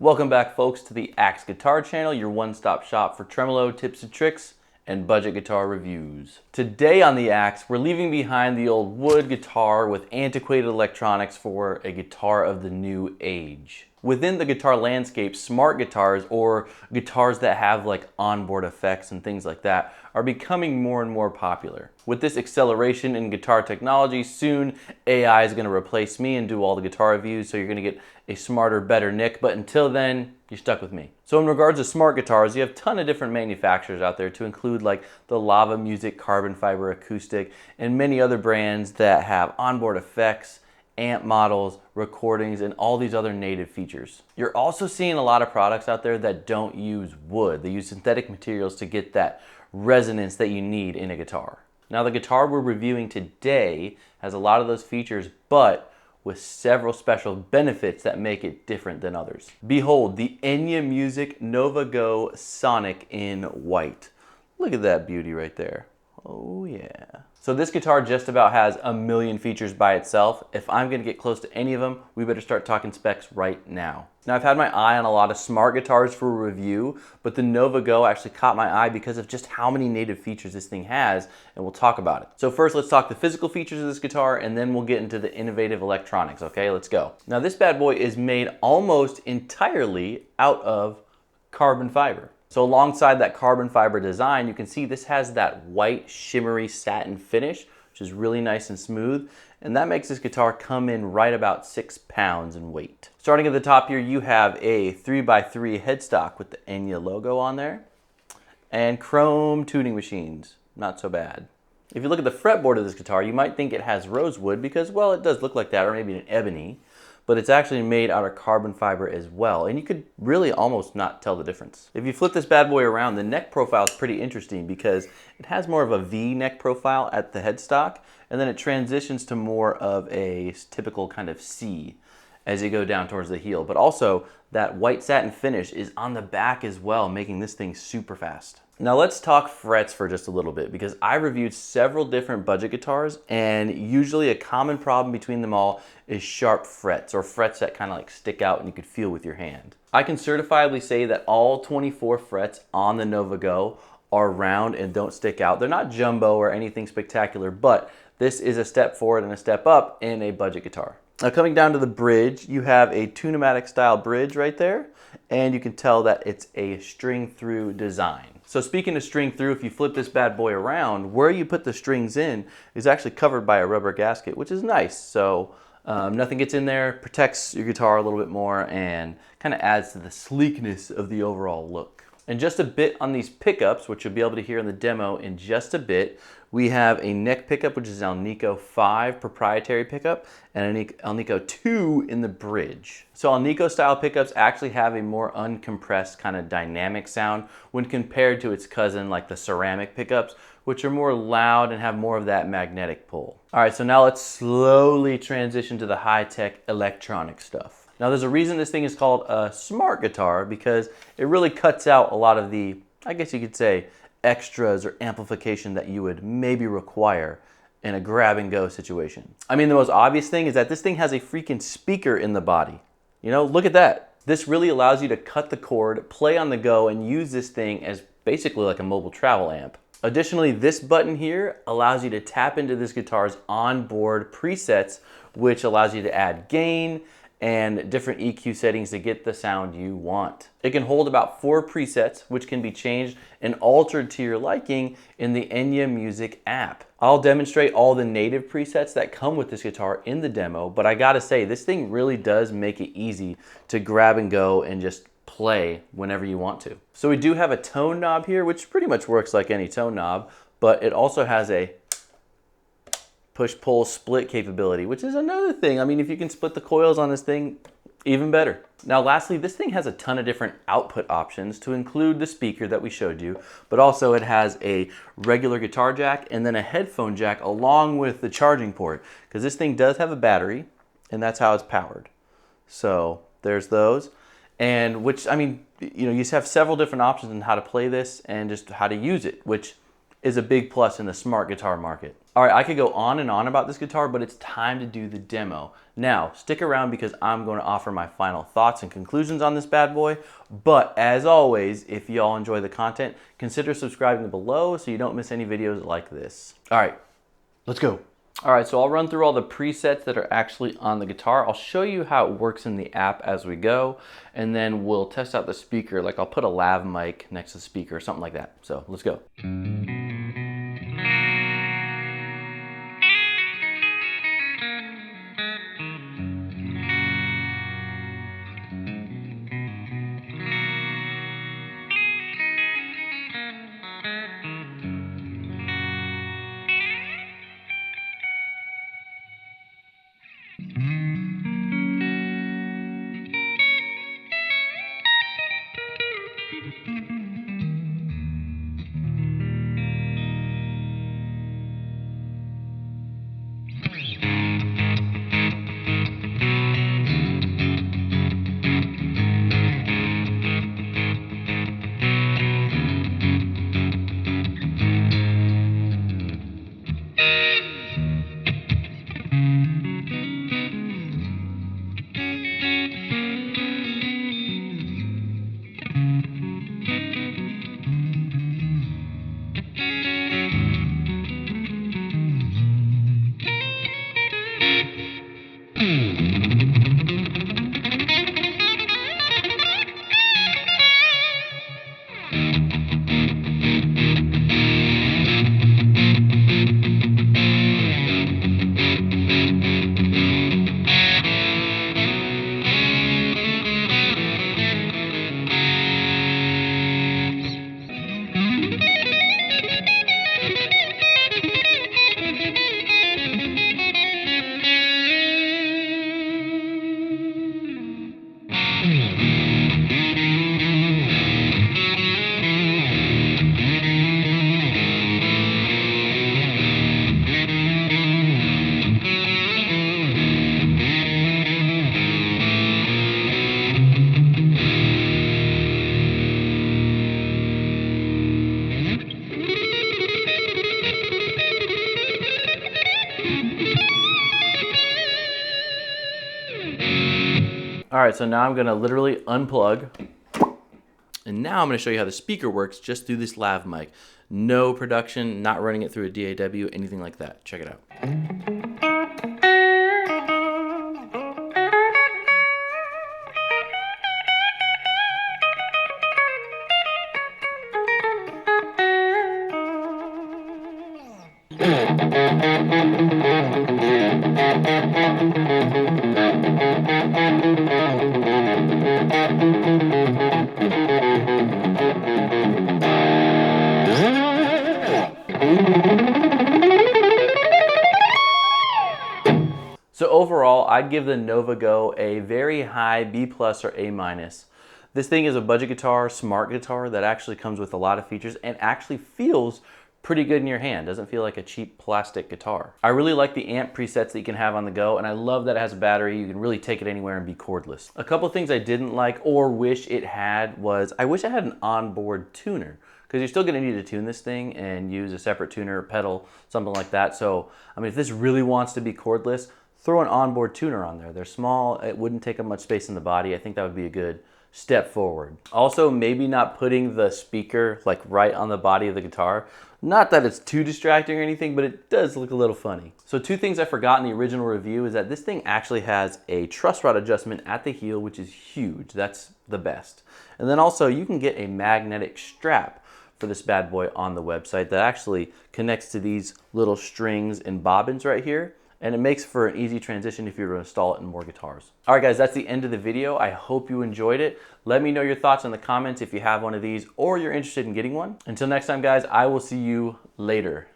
Welcome back, folks, to the Axe Guitar channel, your one-stop shop for tremolo tips and tricks and budget guitar reviews. Today on the Axe, we're leaving behind the old wood guitar with antiquated electronics for a guitar of the new age. Within the guitar landscape, smart guitars, or guitars that have like onboard effects and things like that, are becoming more and more popular. With this acceleration in guitar technology, soon AI is going to replace me and do all the guitar reviews, so you're going to get a smarter, better Nick, but until then, you're stuck with me. So in regards to smart guitars, you have a ton of different manufacturers out there, to include like the Lava Music Carbon Fiber Acoustic and many other brands that have onboard effects, amp models, recordings, and all these other native features. You're also seeing a lot of products out there that don't use wood. They use synthetic materials to get that resonance that you need in a guitar. Now, the guitar we're reviewing today has a lot of those features, but with several special benefits that make it different than others. Behold, the Enya Music Nova Go Sonic in white. Look at that beauty right there. Oh yeah. So this guitar just about has a million features by itself. If I'm gonna get close to any of them, we better start talking specs right now. Now, I've had my eye on a lot of smart guitars for review, but the Nova Go actually caught my eye because of just how many native features this thing has, and we'll talk about it. So first, let's talk the physical features of this guitar, and then we'll get into the innovative electronics, okay? Let's go. Now, this bad boy is made almost entirely out of carbon fiber. So alongside that carbon fiber design, you can see this has that white shimmery satin finish, which is really nice and smooth. And that makes this guitar come in right about 6 pounds in weight. Starting at the top here, you have a 3x3 headstock with the Enya logo on there. And chrome tuning machines, not so bad. If you look at the fretboard of this guitar, you might think it has rosewood because, well, it does look like that, or maybe an ebony. But it's actually made out of carbon fiber as well, and you could really almost not tell the difference. If you flip this bad boy around, the neck profile is pretty interesting because it has more of a V neck profile at the headstock, and then it transitions to more of a typical kind of C as you go down towards the heel. But also, that white satin finish is on the back as well, making this thing super fast. Now let's talk frets for just a little bit, because I reviewed several different budget guitars, and usually a common problem between them all is sharp frets, or frets that kind of like stick out and you could feel with your hand. I can certifiably say that all 24 frets on the Nova Go are round and don't stick out. They're not jumbo or anything spectacular, but this is a step forward and a step up in a budget guitar. Now, coming down to the bridge, you have a Tune-O-Matic style bridge right there, and you can tell that it's a string through design. So speaking of string through, if you flip this bad boy around, where you put the strings in is actually covered by a rubber gasket, which is nice. So nothing gets in there, protects your guitar a little bit more, and kind of adds to the sleekness of the overall look. And just a bit on these pickups, which you'll be able to hear in the demo in just a bit, we have a neck pickup, which is an Alnico 5 proprietary pickup, and an Alnico 2 in the bridge. So Alnico style pickups actually have a more uncompressed kind of dynamic sound when compared to its cousin like the ceramic pickups, which are more loud and have more of that magnetic pull. All right, so now let's slowly transition to the high-tech electronic stuff. Now, there's a reason this thing is called a smart guitar, because it really cuts out a lot of the, I guess you could say, extras or amplification that you would maybe require in a grab and go situation. I mean, the most obvious thing is that this thing has a freaking speaker in the body. You know, look at that. This really allows you to cut the cord, play on the go, and use this thing as basically like a mobile travel amp. Additionally, this button here allows you to tap into this guitar's onboard presets, which allows you to add gain and different EQ settings to get the sound you want. It can hold about 4 presets, which can be changed and altered to your liking in the Enya Music app. I'll demonstrate all the native presets that come with this guitar in the demo, but I gotta say, this thing really does make it easy to grab and go and just play whenever you want to. So we do have a tone knob here, which pretty much works like any tone knob, but it also has a push-pull split capability, which is another thing. I mean, if you can split the coils on this thing, even better. Now, lastly, this thing has a ton of different output options, to include the speaker that we showed you, but also it has a regular guitar jack and then a headphone jack along with the charging port, because this thing does have a battery, and that's how it's powered. So there's those. And which, I mean, you know, you just have several different options on how to play this and just how to use it, which is a big plus in the smart guitar market. All right, I could go on and on about this guitar, but it's time to do the demo. Now, stick around because I'm going to offer my final thoughts and conclusions on this bad boy. But as always, if y'all enjoy the content, consider subscribing below so you don't miss any videos like this. All right, let's go. All right, so I'll run through all the presets that are actually on the guitar. I'll show you how it works in the app as we go, and then we'll test out the speaker. Like I'll put a lav mic next to the speaker or something like that. So let's go. All right, so now I'm gonna literally unplug. And now I'm gonna show you how the speaker works just through this lav mic. No production, not running it through a DAW, anything like that. Check it out. So overall, I'd give the Nova Go a very high B+ or A-. This thing is a budget guitar, smart guitar that actually comes with a lot of features and actually feels pretty good in your hand. Doesn't feel like a cheap plastic guitar. I really like the amp presets that you can have on the go, and I love that it has a battery. You can really take it anywhere and be cordless. A couple things I didn't like or wish it had was, I wish I had an onboard tuner, because you're still gonna need to tune this thing and use a separate tuner, pedal, something like that. So, I mean, if this really wants to be cordless, throw an onboard tuner on there. They're small, it wouldn't take up much space in the body. I think that would be a good step forward. Also, maybe not putting the speaker like right on the body of the guitar. Not that it's too distracting or anything, but it does look a little funny. So two things I forgot in the original review is that this thing actually has a truss rod adjustment at the heel, which is huge. That's the best. And then also you can get a magnetic strap for this bad boy on the website that actually connects to these little strings and bobbins right here. And it makes for an easy transition if you were to install it in more guitars. All right guys, that's the end of the video. I hope you enjoyed it. Let me know your thoughts in the comments if you have one of these or you're interested in getting one. Until next time guys, I will see you later.